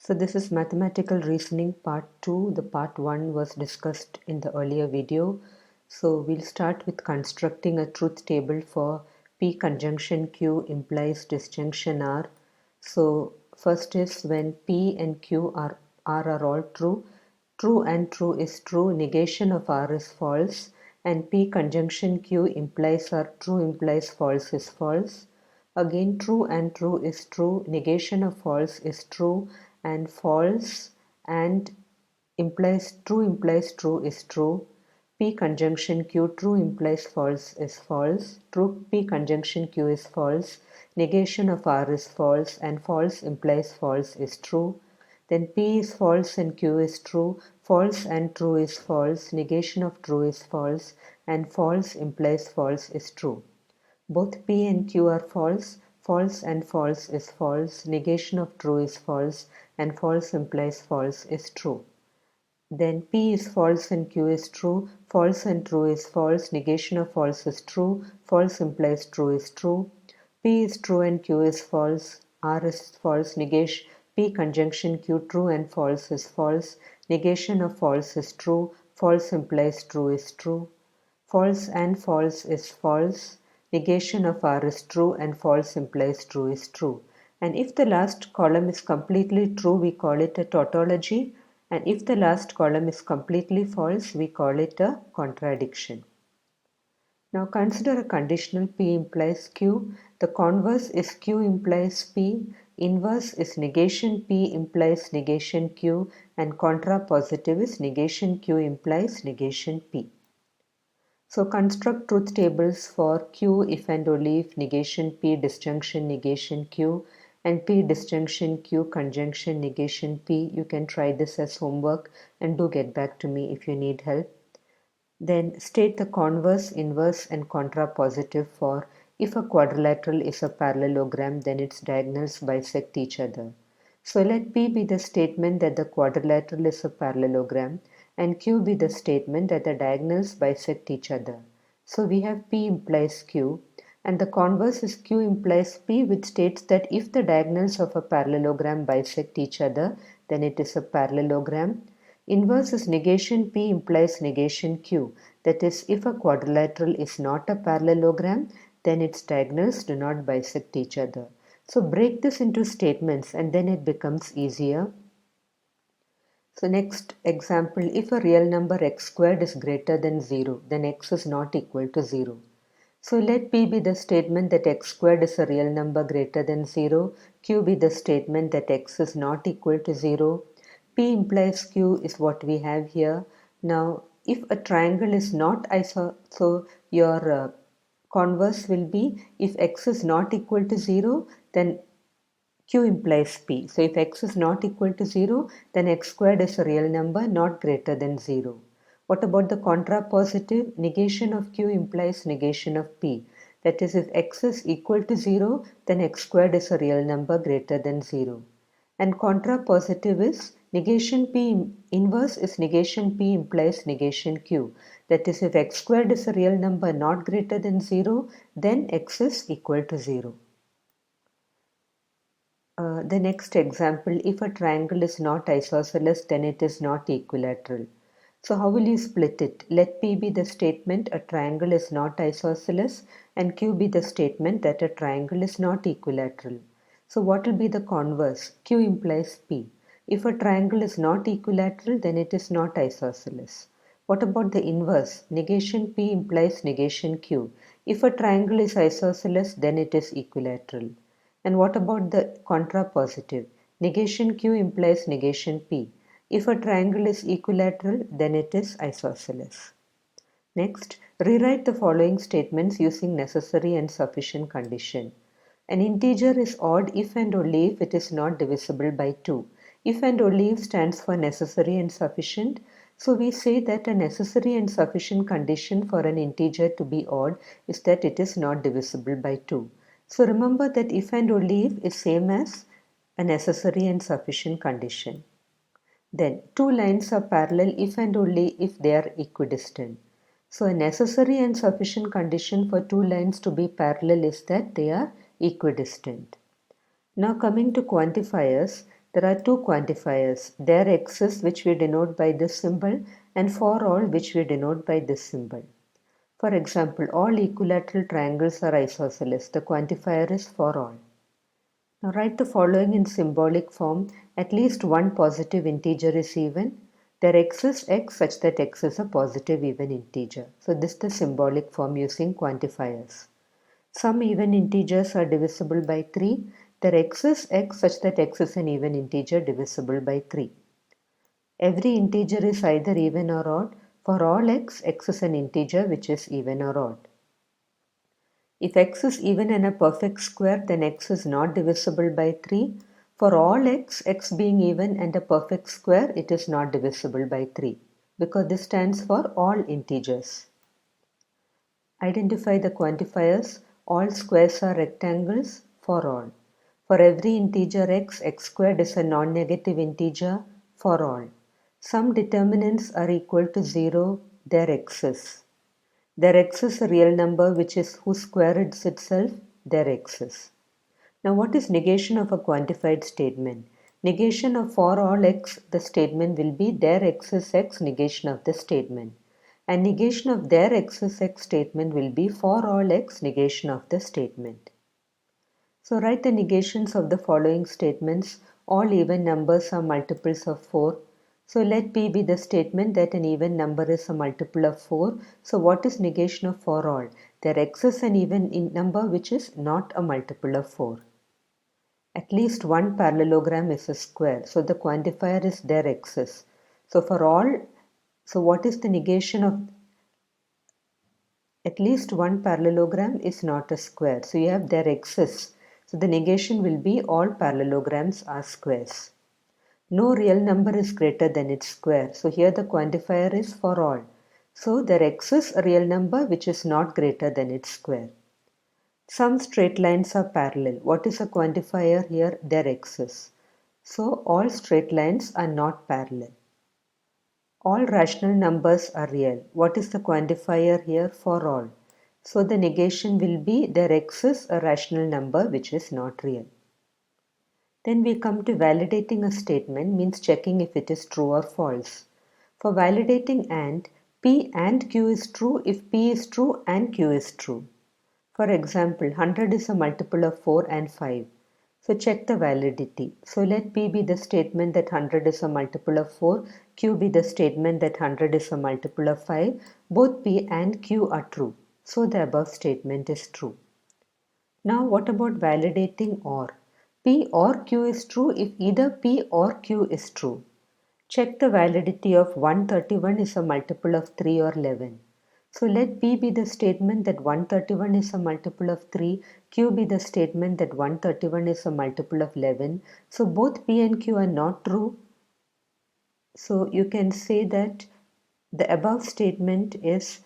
So this is mathematical reasoning part 2. The part 1 was discussed in the earlier video. So we'll start with constructing a truth table for P conjunction Q implies disjunction R. So first is when P and Q are all true. True and true is true, negation of R is false, and P conjunction Q implies R, true implies false is false. Again, true and true is true, negation of false is true, and false and implies true is true. P conjunction Q, true implies false is false. True P conjunction Q is false. Negation of R is false, and false implies false is true. Then P is false and Q is true. False and true is false. Negation of true is false, and false implies false is true. Both P and Q are false. False and false is false. Negation of true is false, and false implies false is true. Then P is false and Q is true. False and true is false. Negation of false is true. False implies true is true. P is true and Q is false. R is false. Negation P conjunction Q, true and false is false. Negation of false is true. False implies true is true. False and false is false. Negation of R is true, and false implies true is true. And if the last column is completely true, we call it a tautology. And if the last column is completely false, we call it a contradiction. Now consider a conditional P implies Q. The converse is Q implies P. Inverse is negation P implies negation Q. And contrapositive is negation Q implies negation P. So construct truth tables for Q if and only if negation P disjunction negation Q and P disjunction Q conjunction negation P. You can try this as homework and do get back to me if you need help. Then state the converse, inverse and contrapositive for if a quadrilateral is a parallelogram, then its diagonals bisect each other. So let P be the statement that the quadrilateral is a parallelogram and Q be the statement that the diagonals bisect each other. So we have P implies Q, and the converse is Q implies P, which states that if the diagonals of a parallelogram bisect each other, then it is a parallelogram. Inverse is negation P implies negation Q. That is, if a quadrilateral is not a parallelogram, then its diagonals do not bisect each other. So break this into statements and then it becomes easier. So next example, if a real number x squared is greater than 0, then x is not equal to 0. So let P be the statement that x squared is a real number greater than 0. Q be the statement that x is not equal to 0. P implies Q is what we have here. Now, if a triangle is not so your converse will be if x is not equal to 0, then Q implies P. So if x is not equal to 0, then x squared is a real number not greater than 0. What about the contrapositive? Negation of Q implies negation of P. That is, if x is equal to 0, then x squared is a real number greater than 0. And contrapositive is negation P inverse is negation P implies negation Q. That is, if x squared is a real number not greater than 0, then x is equal to 0. The next example, if a triangle is not isosceles, then it is not equilateral. So how will you split it? Let P be the statement a triangle is not isosceles and Q be the statement that a triangle is not equilateral. So what will be the converse? Q implies P. If a triangle is not equilateral, then it is not isosceles. What about the inverse? Negation P implies negation Q. If a triangle is isosceles, then it is equilateral. And what about the contrapositive? Negation Q implies negation P. If a triangle is equilateral, then it is isosceles. Next, rewrite the following statements using necessary and sufficient condition. An integer is odd if and only if it is not divisible by 2. If and only if stands for necessary and sufficient. So we say that a necessary and sufficient condition for an integer to be odd is that it is not divisible by 2. So remember that if and only if is same as a necessary and sufficient condition. Then two lines are parallel if and only if they are equidistant. So a necessary and sufficient condition for two lines to be parallel is that they are equidistant. Now coming to quantifiers, There are two quantifiers. There exists, which we denote by this symbol, and for all, which we denote by this symbol. For example, all equilateral triangles are isosceles. The quantifier is for all. Now write the following in symbolic form. At least one positive integer is even. There exists x such that x is a positive even integer. So this is the symbolic form using quantifiers. Some even integers are divisible by 3. There exists x such that x is an even integer divisible by 3. Every integer is either even or odd. For all x, x is an integer which is even or odd. If x is even and a perfect square, then x is not divisible by 3. For all x, x being even and a perfect square, it is not divisible by 3 because this stands for all integers. Identify the quantifiers. All squares are rectangles for all. For every integer x, x squared is a non-negative integer for all. Some determinants are equal to 0, there exists. There exists a real number which is whose square is itself, there exists. Now what is negation of a quantified statement? Negation of for all x, the statement will be there exists x, negation of the statement. And negation of there exists x statement will be for all x, negation of the statement. So write the negations of the following statements. All even numbers are multiples of 4. So let P be the statement that an even number is a multiple of 4. So what is negation of for all? There exists an even number which is not a multiple of 4. At least one parallelogram is a square. So the quantifier is there exists. So for all, so what is the negation of at least one parallelogram is not a square. So you have there exists. So the negation will be all parallelograms are squares. No real number is greater than its square. So here the quantifier is for all. So there exists a real number which is not greater than its square. Some straight lines are parallel. What is a quantifier here? There exists. So all straight lines are not parallel. All rational numbers are real. What is the quantifier here? For all. So the negation will be there exists a rational number which is not real. Then we come to validating a statement, means checking if it is true or false. For validating AND, P and Q is true if P is true and Q is true. For example, 100 is a multiple of 4 and 5. So check the validity. So let P be the statement that 100 is a multiple of 4, Q be the statement that 100 is a multiple of 5. Both P and Q are true. So the above statement is true. Now what about validating OR? P or Q is true if either P or Q is true. Check the validity of 131 is a multiple of 3 or 11. So let P be the statement that 131 is a multiple of 3, Q be the statement that 131 is a multiple of 11. So both P and Q are not true. So you can say that the above statement is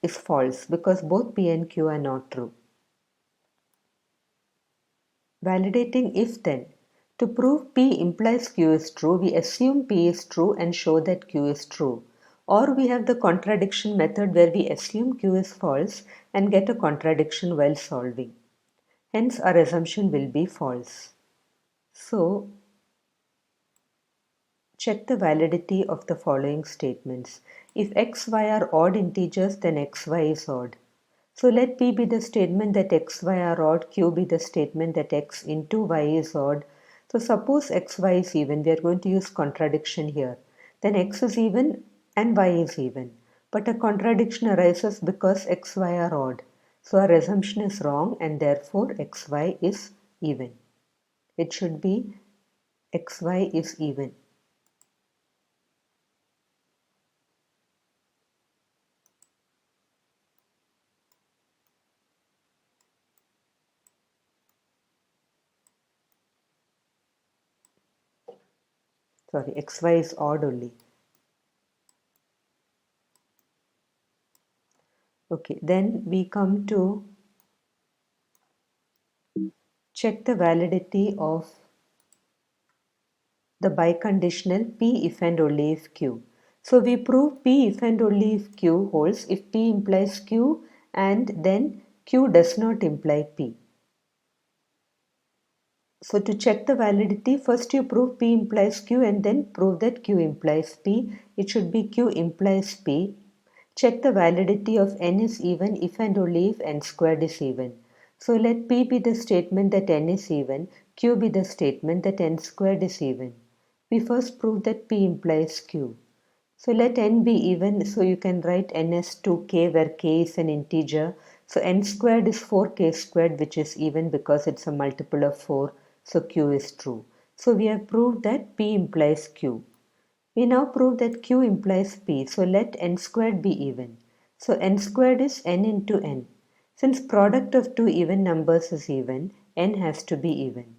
false because both P and Q are not true. Validating if then. To prove P implies Q is true, we assume P is true and show that Q is true. Or we have the contradiction method where we assume Q is false and get a contradiction while solving. Hence our assumption will be false. So check the validity of the following statements. If x, y are odd integers, then x, y is odd. So let P be the statement that x, y are odd, Q be the statement that x into y is odd. So suppose x, y is even, we are going to use contradiction here. Then x is even and y is even. But a contradiction arises because x, y are odd. So our assumption is wrong and therefore x, y is even. It should be x, y is even. Sorry, xy is odd only. Okay, then we come to check the validity of the biconditional P if and only if Q. So we prove P if and only if Q holds if P implies Q and then Q does not imply P. So to check the validity, first you prove P implies Q and then prove that Q implies P. It should be Q implies P. Check the validity of n is even if and only if n squared is even. So let P be the statement that n is even, Q be the statement that n squared is even. We first prove that P implies Q. So let n be even, so you can write n as 2k where k is an integer. So n squared is 4k squared, which is even because it's a multiple of 4, so q is true. So we have proved that p implies q. We now prove that q implies p, so let n squared be even. So n squared is n into n. Since product of two even numbers is even, n has to be even.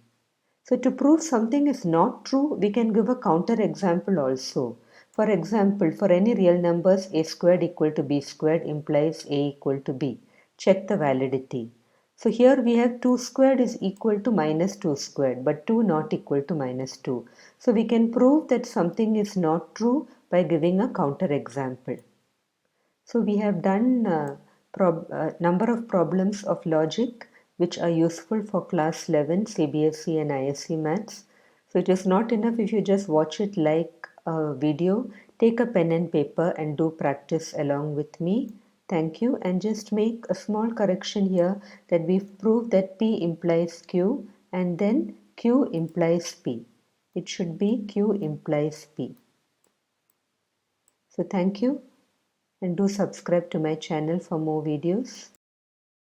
So to prove something is not true, we can give a counter example also. For example, for any real numbers, a squared equal to b squared implies a equal to b. Check the validity. So here we have 2 squared is equal to minus 2 squared, but 2 not equal to minus 2. So we can prove that something is not true by giving a counter example. So we have done number of problems of logic which are useful for class 11 CBSE and ISC maths. So it is not enough if you just watch it like a video. Take a pen and paper and do practice along with me. Thank you, and just make a small correction here that we've proved that P implies Q and then Q implies P. It should be Q implies P. So thank you, and do subscribe to my channel for more videos.